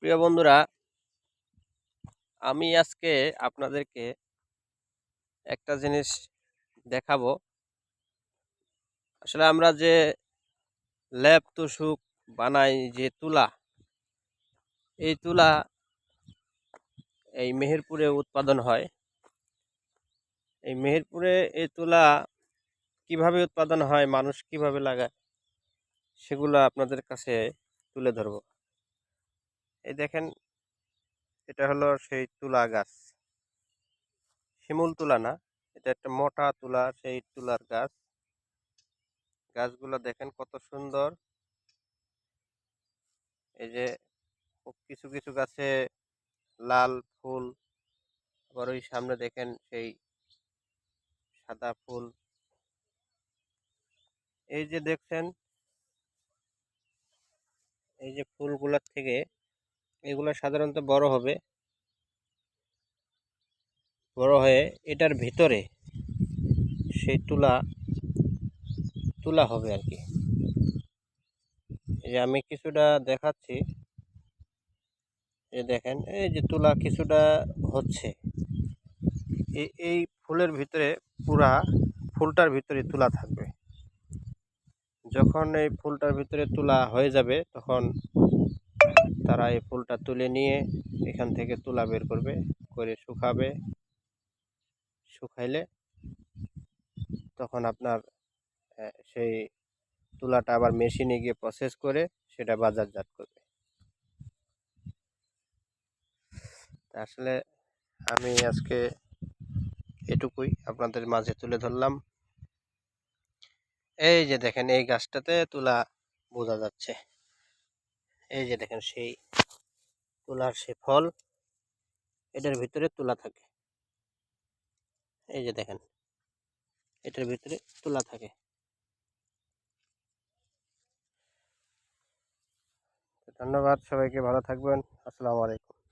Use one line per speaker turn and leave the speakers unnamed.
প্রিয় বন্ধুরা, আমি আজকে আপনাদেরকে একটা জিনিস দেখাবো। আসলে আমরা যে লেপ তোশক বানাই, যে তুলা, এই তুলা এই মেহেরপুরে উৎপাদন হয়। এই মেহেরপুরে এই তুলা কিভাবে উৎপাদন হয়, মানুষ কিভাবে লাগায়, সেগুলো আপনাদের কাছে তুলে ধরবো। এই দেখেন, এটা হলো সেই তুলা গাছ। শিমুল তুলা না, এটা একটা মোটা তুলা, সেই তুলার গাছ। গাছগুলো দেখেন কত সুন্দর। এই যে কিছু কিছু গাছে লাল ফুল, আবার ওই সামনে দেখেন সেই সাদা ফুল। এই যে দেখছেন, এই যে ফুলগুলোর থেকে এগুলো সাধারণত বড় হবে, বড় হয়ে এটার ভিতরে সেই তুলা তুলা হবে আর কি। এই যে আমি কিছুটা দেখাচ্ছি, এই দেখেন, এই যে তুলা কিছুটা হচ্ছে। এই ফুলের ভিতরে, পুরা ফুলটার ভিতরে তুলা থাকবে। যখন এই ফুলটার ভিতরে তুলা হয়ে যাবে, তখন তারা এই ফুলটা তুলে নিয়ে এখান থেকে তুলা বের করবে, করে শুকাবে। শুকাইলে তখন আপনার সেই তুলাটা আবার মেশিনে গিয়ে প্রসেস করে সেটা বাজারজাত করবে। তা আসলে আমি আজকে এটুকুই আপনাদের মাঝে তুলে ধরলাম। এই যে দেখেন, এই গাছটাতে তুলা বোঝা যাচ্ছে। এই যে দেখেন সেই তুলার সে ফল, এটার ভিতরে তুলা থাকে। এই যে দেখেন, এটার ভিতরে তুলা থাকে। ধন্যবাদ সবাইকে, ভালো থাকবেন। আসসালামু আলাইকুম।